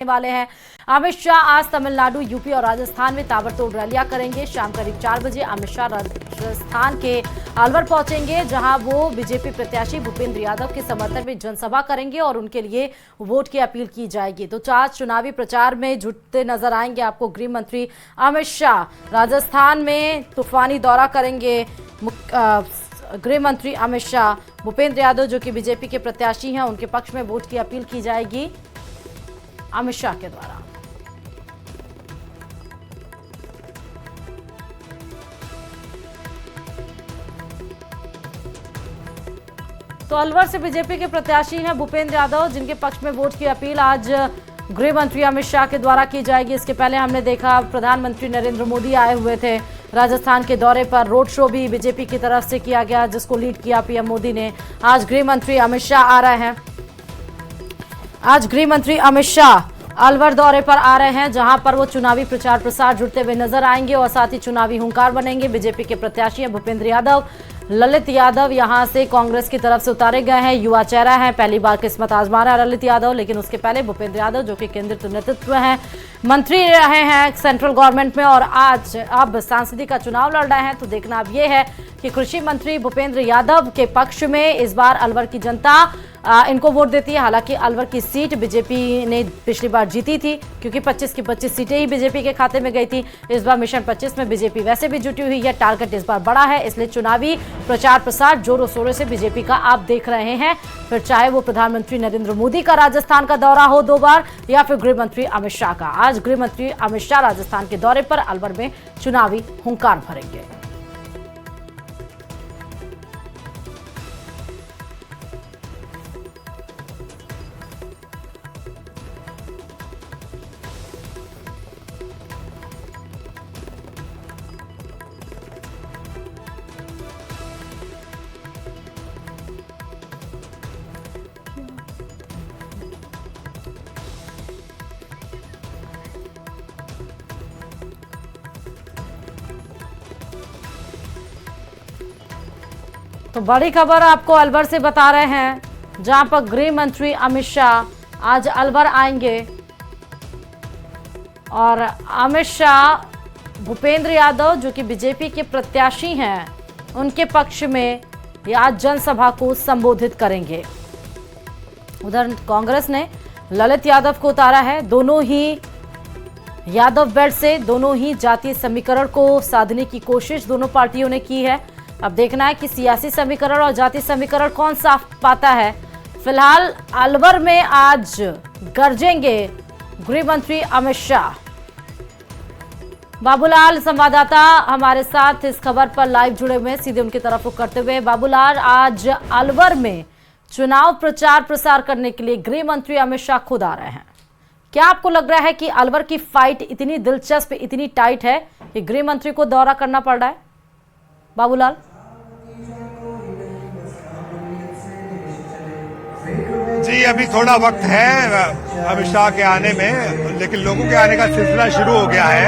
वाले हैं। अमित शाह आज तमिलनाडु, यूपी और राजस्थान में ताबड़तोड़ रैलियां करेंगे। शाम करीब 4 बजे अमित शाह राजस्थान के अलवर पहुंचेंगे, जहां वो बीजेपी प्रत्याशी भूपेंद्र यादव के समर्थन में जनसभा करेंगे और उनके लिए वोट की अपील की जाएगी। तो आज चुनावी प्रचार में जुटते नजर आएंगे आपको गृह मंत्री अमित शाह। राजस्थान में तूफानी दौरा करेंगे गृह मंत्री अमित शाह। भूपेंद्र यादव जो कि बीजेपी के प्रत्याशी हैं, उनके पक्ष में वोट की अपील की जाएगी अमित शाह के द्वारा। तो अलवर से बीजेपी के प्रत्याशी हैं भूपेंद्र यादव, जिनके पक्ष में वोट की अपील आज गृह मंत्री अमित शाह के द्वारा की जाएगी। इसके पहले हमने देखा प्रधानमंत्री नरेंद्र मोदी आए हुए थे राजस्थान के दौरे पर। रोड शो भी बीजेपी की तरफ से किया गया, जिसको लीड किया पीएम मोदी ने। आज गृह मंत्री अमित शाह आ रहे हैं। आज गृह मंत्री अमित शाह अलवर दौरे पर आ रहे हैं, जहां पर वो चुनावी प्रचार प्रसार जुड़ते हुए नजर आएंगे और साथ ही चुनावी हुंकार बनेंगे। बीजेपी के प्रत्याशी हैं भूपेंद्र यादव। ललित यादव यहां से कांग्रेस की तरफ से उतारे गए हैं, युवा चेहरा है, पहली बार किस्मत आजमा रहा है ललित यादव। लेकिन उसके पहले भूपेंद्र यादव जो कि केंद्रीय नेतृत्व हैं, मंत्री रहे हैं सेंट्रल गवर्नमेंट में और आज अब सांसदीय का चुनाव लड़ रहे हैं। तो देखना अब ये है कि कृषि मंत्री भूपेंद्र यादव के पक्ष में इस बार अलवर की जनता इनको वोट देती है। हालांकि अलवर की सीट बीजेपी ने पिछली बार जीती थी, क्योंकि 25 की 25 सीटें ही बीजेपी के खाते में गई थी। इस बार मिशन 25 में बीजेपी वैसे भी जुटी हुई है। टारगेट इस बार बड़ा है, इसलिए चुनावी प्रचार प्रसार जोरों शोरों से बीजेपी का आप देख रहे हैं। फिर चाहे वो प्रधानमंत्री नरेंद्र मोदी का राजस्थान का दौरा हो 2 बार या फिर गृह मंत्री अमित शाह का। आज गृह मंत्री अमित शाह राजस्थान के दौरे पर अलवर में चुनावी हुंकार भरेंगे। तो बड़ी खबर आपको अलवर से बता रहे हैं, जहां पर गृह मंत्री अमित शाह आज अलवर आएंगे और अमित शाह भूपेंद्र यादव जो कि बीजेपी के प्रत्याशी हैं, उनके पक्ष में आज जनसभा को संबोधित करेंगे। उधर कांग्रेस ने ललित यादव को उतारा है। दोनों ही यादव बेल्ट से दोनों ही जातीय समीकरण को साधने की कोशिश दोनों पार्टियों ने की है। अब देखना है कि सियासी समीकरण और जाति समीकरण कौन साफ पाता है। फिलहाल अलवर में आज गरजेंगे गृह मंत्री अमित शाह। बाबूलाल संवाददाता हमारे साथ इस खबर पर लाइव जुड़े हुए, सीधे उनकी तरफ रुख करते हुए। बाबूलाल, आज अलवर में चुनाव प्रचार प्रसार करने के लिए गृह मंत्री अमित शाह खुद आ रहे हैं। क्या आपको लग रहा है कि अलवर की फाइट इतनी दिलचस्प, इतनी टाइट है कि गृह मंत्री को दौरा करना पड़ रहा है? बाबूलाल जी, अभी थोड़ा वक्त है अमित शाह के आने में, लेकिन लोगों के आने का सिलसिला शुरू हो गया है।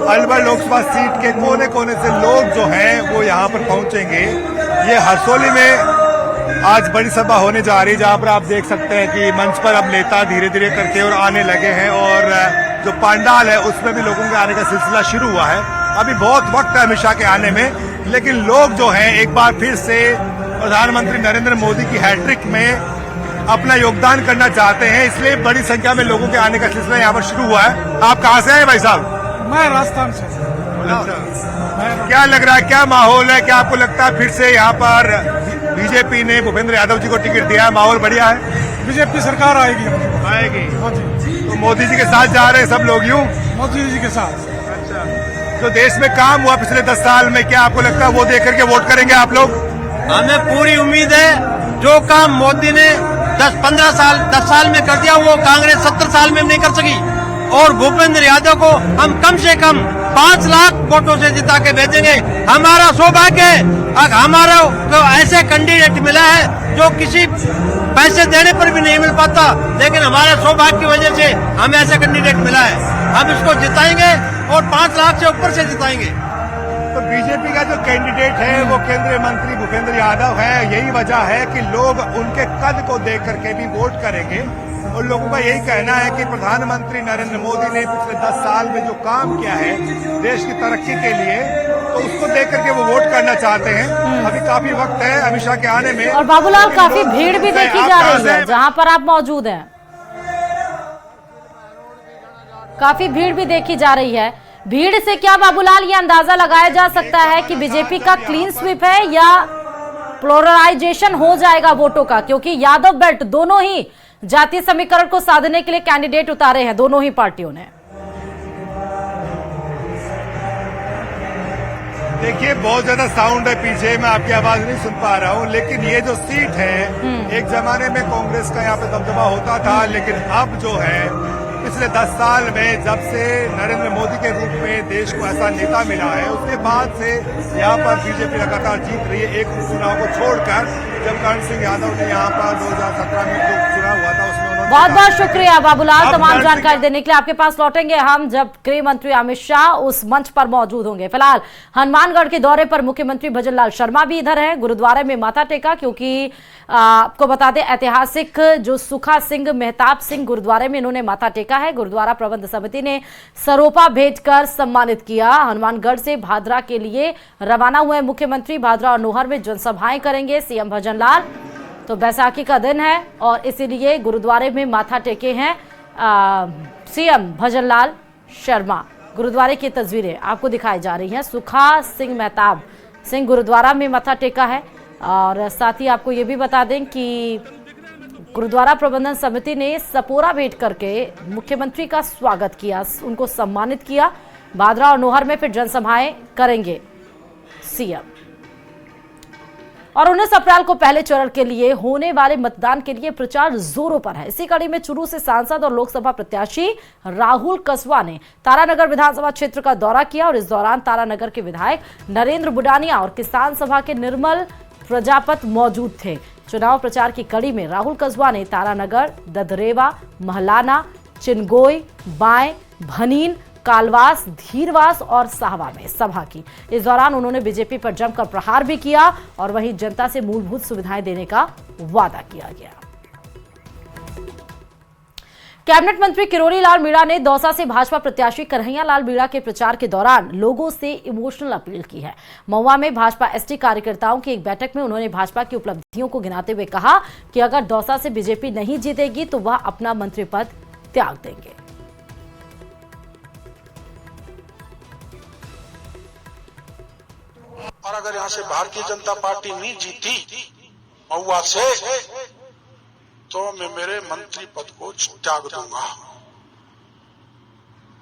अलवर लोकसभा सीट के कोने कोने से लोग जो हैं वो यहाँ पर पहुंचेंगे। ये हरसोली में आज बड़ी सभा होने जा रही है, जहाँ पर आप देख सकते हैं कि मंच पर अब नेता धीरे धीरे करके और आने लगे हैं और जो पंडाल है उसमें भी लोगों के आने का सिलसिला शुरू हुआ है। अभी बहुत वक्त है अमित शाह के आने में, लेकिन लोग जो हैं एक बार फिर से प्रधानमंत्री नरेंद्र मोदी की हैट्रिक में अपना योगदान करना चाहते हैं, इसलिए बड़ी संख्या में लोगों के आने का सिलसिला यहाँ पर शुरू हुआ है। आप कहाँ से आए भाई साहब? मैं राजस्थान से। क्या लग रहा है, क्या माहौल है? क्या आपको लगता है फिर से यहाँ पर बीजेपी ने भूपेंद्र यादव जी को टिकट दिया है? माहौल बढ़िया है? बीजेपी सरकार आएगी। हाँ जी। तो मोदी जी के साथ जा रहे हैं सब लोग यूँ? मोदी जी के साथ। अच्छा, जो देश में काम हुआ पिछले 10 साल में, क्या आपको लगता है वो देख करके वोट करेंगे आप लोग? हमें पूरी उम्मीद है, जो काम मोदी ने 10 साल में कर दिया, वो कांग्रेस 70 साल में नहीं कर सकी। और भूपेंद्र यादव को हम कम से कम 5 लाख वोटों से जिता के भेजेंगे। हमारा सौभाग्य है, हमारा तो ऐसे कैंडिडेट मिला है जो किसी पैसे देने पर भी नहीं मिल पाता, लेकिन हमारे सौभाग्य की वजह से हमें ऐसा कैंडिडेट मिला है। हम इसको जिताएंगे और 5 लाख से ऊपर से जिताएंगे। तो बीजेपी का जो कैंडिडेट है वो केंद्रीय मंत्री भूपेंद्र यादव है। यही वजह है कि लोग उनके कद को देख करके भी वोट करेंगे। उन लोगों का यही कहना है कि प्रधानमंत्री नरेंद्र मोदी ने पिछले 10 साल में जो काम किया है देश की तरक्की के लिए, तो उसको देख करके वो वोट करना चाहते हैं। अभी काफी वक्त है अमित शाह के आने में। और बाबूलाल, काफी भीड़ भी देखी जा रही है जहां पर आप मौजूद हैं, काफी भीड़ भी देखी जा रही है। भीड़ से क्या बाबूलाल ये अंदाजा लगाया जा सकता है कि बीजेपी का क्लीन स्वीप है या पोलराइजेशन हो जाएगा वोटों का, क्योंकि यादव बेल्ट दोनों ही जातीय समीकरण को साधने के लिए कैंडिडेट उतारे हैं दोनों ही पार्टियों ने। देखिए, बहुत ज्यादा साउंड है पीछे, मैं आपकी आवाज नहीं सुन पा रहा हूँ, लेकिन ये जो सीट है, एक जमाने में कांग्रेस का यहाँ पे दबदबा होता था, लेकिन अब जो है पिछले 10 साल में जब से नरेंद्र मोदी के रूप में देश को ऐसा नेता मिला है, उसके बाद से यहाँ पर बीजेपी लगातार जीत रही है। एक चुनाव को छोड़कर जब कर्ण सिंह यादव ने यहाँ पर 2017 में जो चुनाव हुआ था उसमें बहुत बहुत शुक्रिया बाबूलाल तमाम जानकारी देने के लिए। आपके पास लौटेंगे हम जब गृह मंत्री अमित शाह उस मंच पर मौजूद होंगे। फिलहाल हनुमानगढ़ के दौरे पर मुख्यमंत्री भजनलाल शर्मा भी इधर हैं, गुरुद्वारे में माथा टेका, क्योंकि आपको बता दें ऐतिहासिक जो सुखा सिंह मेहताब सिंह गुरुद्वारे में इन्होंने माथा टेका है। गुरुद्वारा प्रबंध समिति ने सरोपा भेंट कर सम्मानित किया। हनुमानगढ़ से भादरा के लिए रवाना हुए मुख्यमंत्री भादरा और नोहर में जनसभाएं करेंगे सीएम भजनलाल। तो बैसाखी का दिन है और इसीलिए गुरुद्वारे में माथा टेके हैं सीएम भजनलाल शर्मा। गुरुद्वारे की तस्वीरें आपको दिखाई जा रही हैं। सुखा सिंह मेहताब सिंह गुरुद्वारा में माथा टेका है और साथ ही आपको ये भी बता दें कि गुरुद्वारा प्रबंधन समिति ने सपोरा भेंट करके मुख्यमंत्री का स्वागत किया, उनको सम्मानित किया। भादरा और नोहर में फिर जनसभाएं करेंगे सीएम। और 19 अप्रैल को पहले चरण के लिए होने वाले मतदान के लिए प्रचार जोरों पर है। इसी कड़ी में चुरू से सांसद और लोकसभा प्रत्याशी राहुल कसवा ने तारानगर विधानसभा क्षेत्र का दौरा किया और इस दौरान तारानगर के विधायक नरेंद्र बुडानिया और किसान सभा के निर्मल प्रजापत मौजूद थे। चुनाव प्रचार की कड़ी में राहुल कसवा ने तारानगर, ददरेवा, महलाना, चिनगोई, बाएं, भनीन, कालवास, धीरवास और साहवा में सभा की। इस दौरान उन्होंने बीजेपी पर जमकर प्रहार भी किया और वहीं जनता से मूलभूत सुविधाएं देने का वादा किया गया। कैबिनेट मंत्री किरोड़ी लाल मीणा ने दौसा से भाजपा प्रत्याशी कन्हैया लाल मीणा के प्रचार के दौरान लोगों से इमोशनल अपील की है। महुआ में भाजपा एसटी कार्यकर्ताओं की एक बैठक में उन्होंने भाजपा की उपलब्धियों को गिनाते हुए कहा कि अगर दौसा से बीजेपी नहीं जीतेगी तो वह अपना मंत्री पद त्याग देंगे। और अगर यहाँ से भारतीय जनता पार्टी नहीं जीती महुआ से, तो मैं मेरे मंत्री पद को त्याग दूंगा।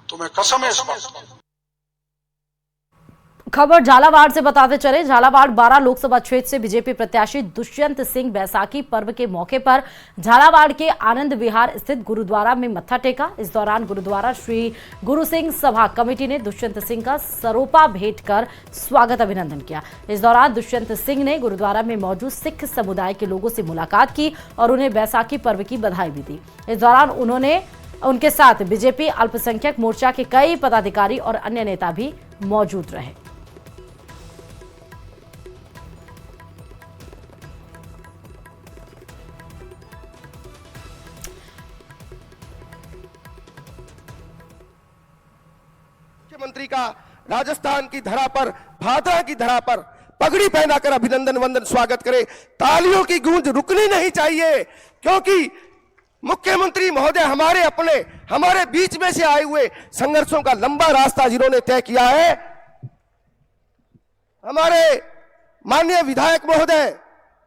तुम्हें कसम है इस बात की। खबर झालावाड़ से बताते चले। झालावाड़ 12 लोकसभा क्षेत्र से बीजेपी प्रत्याशी दुष्यंत सिंह बैसाखी पर्व के मौके पर झालावाड़ के आनंद विहार स्थित गुरुद्वारा में मत्था टेका। इस दौरान गुरुद्वारा श्री गुरु सिंह सभा कमेटी ने दुष्यंत सिंह का सरोपा भेंट कर स्वागत अभिनंदन किया। इस दौरान दुष्यंत सिंह ने गुरुद्वारा में मौजूद सिख समुदाय के लोगों से मुलाकात की और उन्हें बैसाखी पर्व की बधाई भी दी। इस दौरान उनके साथ बीजेपी अल्पसंख्यक मोर्चा के कई पदाधिकारी और अन्य नेता भी मौजूद रहे। मुख्यमंत्री का राजस्थान की धरा पर, भादरा की धरा पर पगड़ी पहनाकर अभिनंदन वंदन स्वागत करे। तालियों की गूंज रुकनी नहीं चाहिए, क्योंकि मुख्यमंत्री महोदय हमारे अपने, हमारे बीच में से आए हुए संघर्षों का लंबा रास्ता जिन्होंने तय किया है, हमारे माननीय विधायक महोदय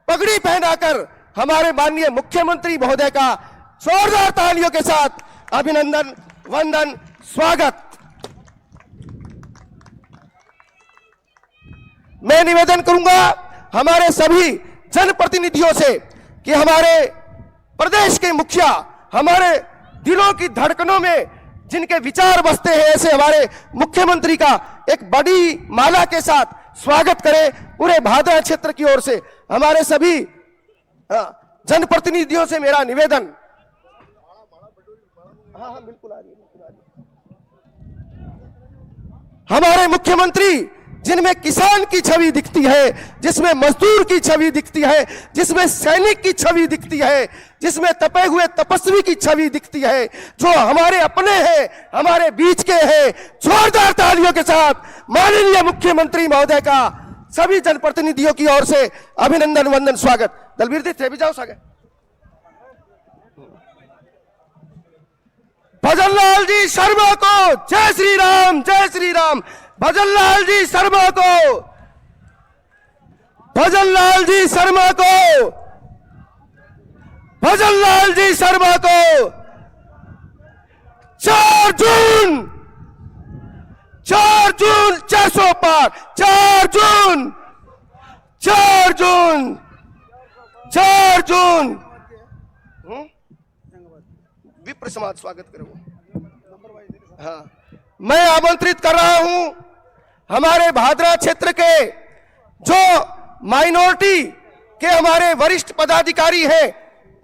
पगड़ी पहनाकर हमारे माननीय मुख्यमंत्री महोदय का जोरदार तालियों के साथ अभिनंदन वंदन स्वागत। मैं निवेदन करूंगा हमारे सभी जनप्रतिनिधियों से कि हमारे प्रदेश के मुखिया हमारे दिलों की धड़कनों में जिनके विचार बसते हैं, ऐसे हमारे मुख्यमंत्री का एक बड़ी माला के साथ स्वागत करें। पूरे भादरा क्षेत्र की ओर से हमारे सभी जनप्रतिनिधियों से मेरा निवेदन। हाँ बिल्कुल आ रही है। हमारे मुख्यमंत्री जिनमें किसान की छवि दिखती है, जिसमें मजदूर की छवि दिखती है, जिसमें सैनिक की छवि दिखती है, जिसमें तपे हुए तपस्वी की छवि दिखती है, जो हमारे अपने हैं, हमारे बीच के हैं। जोरदार तालियों के साथ माननीय मुख्यमंत्री महोदय का सभी जनप्रतिनिधियों की ओर से अभिनंदन वंदन स्वागत। दलबीर जी थे भी जाओ सागे। भजनलाल जी शर्मा को जय श्री राम, जय श्री राम। भजनलाल जी शर्मा को, भजनलाल जी शर्मा को, भजनलाल जी शर्मा को 4 जून 4 जून 400 पार, 4 जून 4 जून 4 जून विप्र समाज स्वागत करो। हाँ, मैं आमंत्रित कर रहा हूं हमारे भादरा क्षेत्र के जो माइनॉरिटी के हमारे वरिष्ठ पदाधिकारी हैं,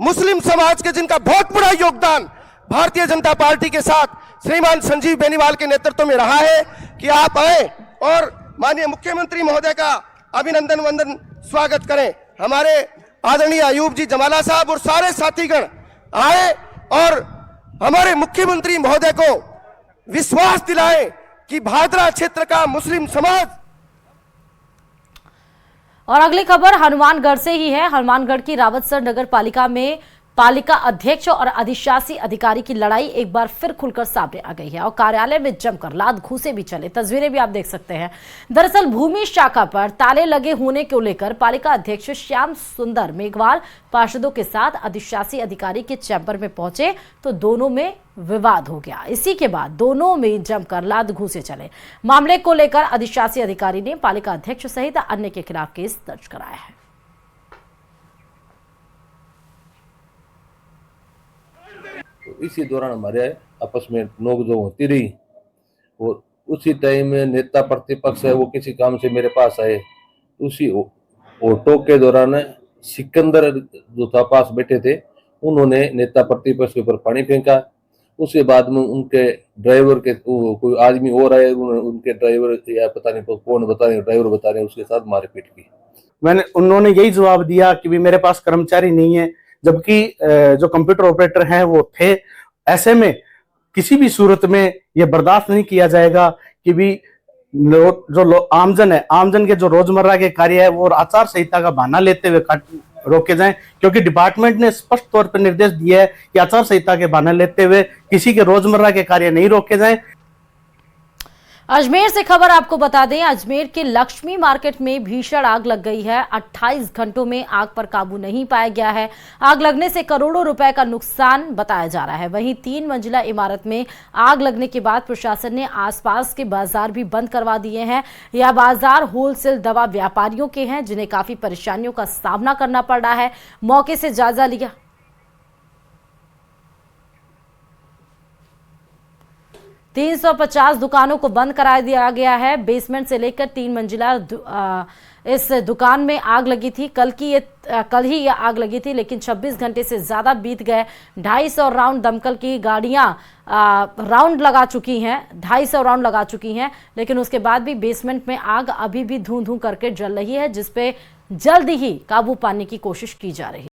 मुस्लिम समाज के, जिनका बहुत बड़ा योगदान भारतीय जनता पार्टी के साथ श्रीमान संजीव बेनीवाल के नेतृत्व में रहा है, कि आप आए और माननीय मुख्यमंत्री महोदय का अभिनंदन वंदन स्वागत करें। हमारे आदरणीय अयूब जी जमाला साहब और सारे साथीगण आए और हमारे मुख्यमंत्री महोदय को विश्वास दिलाएं कि भादरा क्षेत्र का मुस्लिम समाज। और अगली खबर हनुमानगढ़ से ही है। हनुमानगढ़ की रावतसर नगर पालिका में पालिका अध्यक्ष और अधिशासी अधिकारी की लड़ाई एक बार फिर खुलकर सामने आ गई है और कार्यालय में जमकर लात घूसे भी चले। तस्वीरें भी आप देख सकते हैं। दरअसल भूमि शाखा पर ताले लगे होने को लेकर पालिका अध्यक्ष श्याम सुंदर मेघवाल पार्षदों के साथ अधिशासी अधिकारी के चैम्बर में पहुंचे तो दोनों में विवाद हो गया। इसी के बाद दोनों में जमकर लात घूसे चले। मामले को लेकर अधिशासी अधिकारी ने पालिका अध्यक्ष सहित अन्य के खिलाफ केस दर्ज कराया है। इसी दौरान हमारे आपस में नोकझोंक होती रही और उसी टाइम में नेता प्रतिपक्ष है वो किसी काम से मेरे पास आए। उसी ऑटो के दौरान सिकंदर जो था पास बैठे थे, उन्होंने नेता प्रतिपक्ष के ऊपर पानी फेंका। उसके बाद में उनके ड्राइवर के कोई आदमी और आए, उनके ड्राइवर या पता नहीं कौन बता रहे, ड्राइवर बता रहे, उसके साथ मारपीट की। उन्होंने यही जवाब दिया कि भी मेरे पास कर्मचारी नहीं है, जबकि जो कंप्यूटर ऑपरेटर हैं वो थे। ऐसे में किसी भी सूरत में यह बर्दाश्त नहीं किया जाएगा कि भी जो आमजन है, आमजन के जो रोजमर्रा के कार्य है वो आचार संहिता का बहाना लेते हुए रोके जाएं, क्योंकि डिपार्टमेंट ने स्पष्ट तौर पर निर्देश दिया है कि आचार संहिता के बहाना लेते हुए किसी के रोजमर्रा के कार्य नहीं रोके जाएं। अजमेर से खबर आपको बता दें, अजमेर के लक्ष्मी मार्केट में भीषण आग लग गई है। 28 घंटों में आग पर काबू नहीं पाया गया है। आग लगने से करोड़ों रुपए का नुकसान बताया जा रहा है। वहीं 3 मंजिला इमारत में आग लगने के बाद प्रशासन ने आसपास के बाजार भी बंद करवा दिए हैं। यह बाजार होलसेल दवा व्यापारियों के हैं, जिन्हें काफी परेशानियों का सामना करना पड़ रहा है। मौके से जायजा लिया। तीन 350 दुकानों को बंद करा दिया गया है। बेसमेंट से लेकर 3 मंजिला इस दुकान में आग लगी थी। कल ही ये आग लगी थी, लेकिन 26 घंटे से ज्यादा बीत गए। 250 राउंड दमकल की गाड़ियां राउंड लगा चुकी हैं, 250 राउंड लगा चुकी हैं, लेकिन उसके बाद भी बेसमेंट में आग अभी भी धूं धूं करके जल रही है, जिसपे जल्द ही काबू पाने की कोशिश की जा रही है।